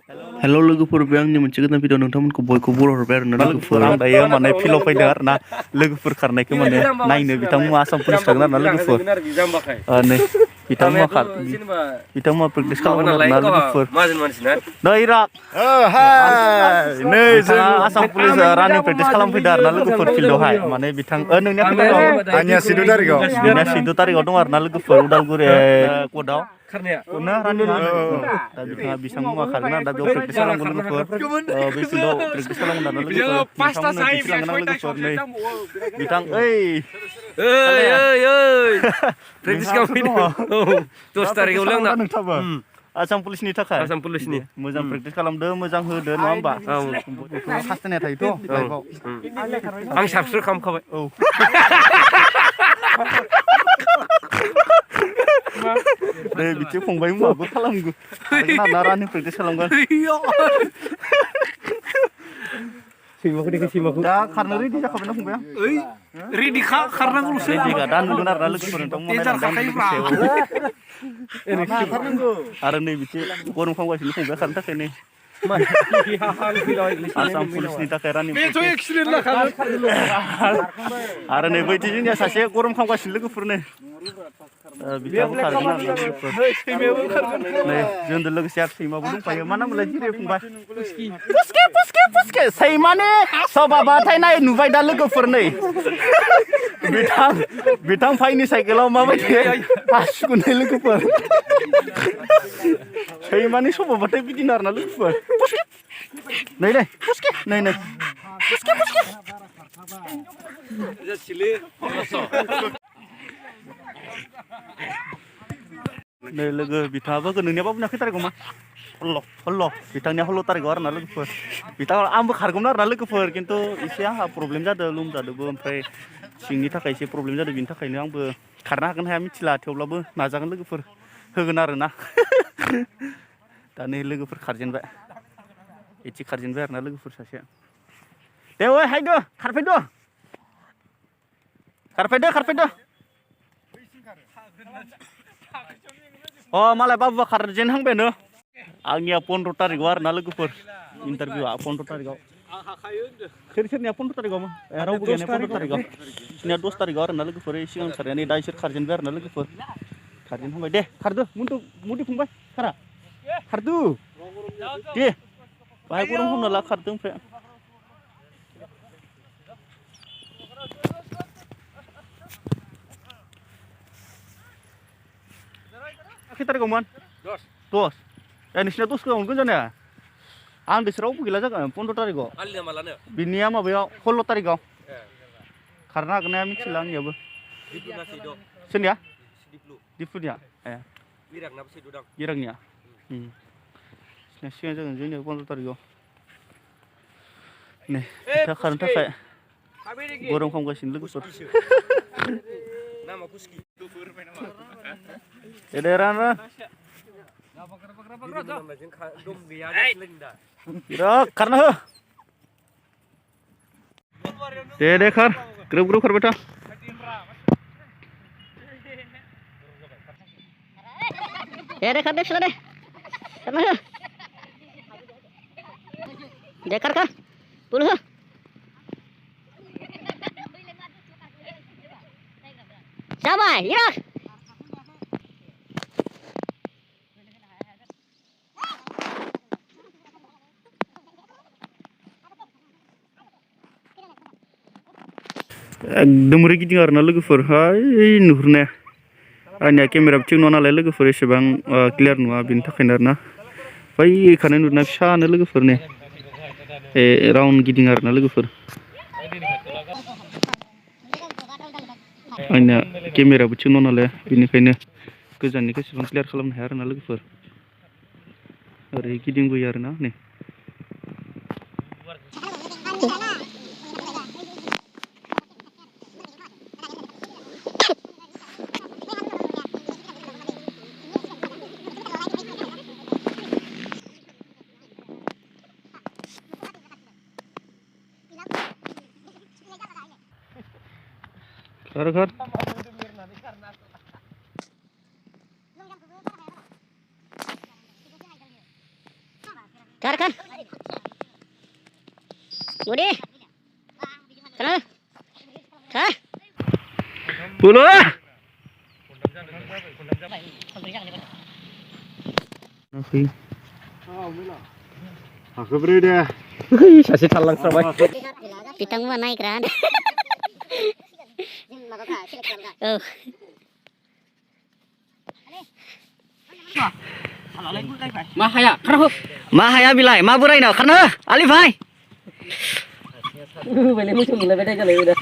हेल' लोगोफोर बे आंनि मोनसे गोदान भिडिअ नोंथांमोनखौ बयखौ बर' हरबाय आरो ना लोगोफोर आं दायो माने फिल्डआव फैदों आरो ना लोगोफोर खारनायखौ माने नायनो बिथांमोना आसाम पुलिस थागोन आरो ना लोगोफोर नै बिथांमोना प्रेक्टिस खालामगोन आरो ना लोगोफोर नै राग नै जों आसाम पुलिस रानिं प्रेक्टिस खालामफैदों आरो ना लोगोफोर फिल्डआवहाय माने बिथां नोंनिया खैथायाव आंनिया 14 तारिखआव बिना 14 तारिखआव दं आरो ना लोगोफोर उदालगुरि कर्टआव दा बिथाङा बेसेबां मुवा खारगोन आरो दा बेयाव प्रेक्टिस खालामगोन लोगोफोर बे फिल्डआव प्रेक्टिस खालामगोन आरो लोगोफोर बिथांमोननो दिन्थिलांगोन आं लोगोफोर नै बिथां प्रेक्टिस खालामफैदों 10 तारिखआव लोंना नोंथाबो आसाम पुलिसनि थाखाय आसाम पुलिसनि मोजां प्रेक्टिस खालामदो मोजां होदो नङा होमबा हास्थायनाय थायोथ' लाइफआव आं साबस्क्राइब खालामखाबाय औ दे बिदि फंबाय मुवाबो खालामगोन ना रानिं प्रेक्टिस खालामगोन दा खारनो रेडि जाखाबायना फंबाया रेडि खारनांगौल'सो रेडिखा दा नुगोन आरो ना लोगोफोर आरो नै बिदि गरम खालामगासिनो फंबाया खारनो थाखाय नै आसाम पुलिसनि थाखाय रानिं आरो नै बैथि जोंनिया सासे गरम खालामगासिनो लोगोफोर नै बिथाङाबो खारगोन आरो लोगोफोर नै जोंजों लोगोसे आरो सैमाबो दंफायो मा नामलाय जिरे फंबाय पुसके सैमानि सभाबाथाय नाय नुबाय दा लोगोफोर नै बिथां फाइनि साइकेलाव माबायदि हासुगुनाय लोगोफोर सैमानि सभाबाथाय बिदिनो आरो ना लोगोफोर नै पुसके नै नै लोगो बिथाङाबो नोंनियाबो बुंना खै तारिखआव मा हल्ल' बिथांनिया 16 तारिखआव आरो ना लोगोफोर बिथाङा आंबो खारगौमोन आरो ना लोगोफोर खिन्थु एसे आंहा प्रब्लेम जादों लोमजादोंबो ओमफ्राय सिंनि थाखाय एसे प्रब्लेम जादों बिनि थाखायनो आंबो खारनो हागोन हाया मिथिला थेवब्लाबो नाजागोन लोगोफोर होगोन आरो ना दा नै लोगोफोर खारजेनबाय एसे खारजेनबाय आरो ना लोगोफोर सासे दे ओइ हायदो खारफैदो मालाय बाबुआ खारजेनहांबायानो आंनिया 15 तारिखआव आरो ना लोगोफोर इन्टारभिउआ 15 तारिखआव सोरनिया 15 तारिखआव रावबो गैया 15 तारिखआव बिसोरनिया 10 तारिखआव आरो ना लोगोफोर सिगां खारनाया नै दा इसोर खारजेनबाय आरो ना लोगोफोर खारजेनहांबाय दे खारदो मुदि फंबाय खारदो दे बाहाय गरम खालामना ला खारदो ओमफ्राय खै तारिखआवमोन 10 नोंसिना 10 मोनगोन जानाया आं रावबो गैला जागोन 15 तारिखआव बिनिया माबायाव 16 तारिखआव खारनो हागोन ना मिथिला आंनियाबो सोरनिया दिप्लुनिया गिरांनिया सिगां जागोन जोंनिया 15 तारिखआव नै दा खारनो थाखाय गरम खालामगासिनो लोगोफोर दे रान बिराद खारना हो दे खार ग्रोब खारबाय था दे खार फिसा दे खारना हो दे खार बोलो हो जाबाय एकदम गिदिं आरो ना लोगोफोर हाय नुहुरनाया आंनिया केमेरा थिग नङा नालाय लोगोफोर एसेबां क्लियार नुवा बेनि थाखायनो आरो ना बै खारनाय नुना फिसानो लोगोफोर ने राउन्ड गिदिं आरो ना लोगोफोर आंनिया केमेराबो थिग नङा नालाय बेनिखायनो गोजाननिखौ एसेबां क्लियार खालामनो हाया आरो ना लोगोफोर ओरै गिदिंबोयो आरो ना नै खार Kan. Budi. Sana. Sana. Bulu. Nasi. Aku beri dia. Saksi talang sabai. Pitang mo naik kan. Oh. Mahaya bilai, ma burai na karena Ali bhai. Beli musuh mulai beda kali udah.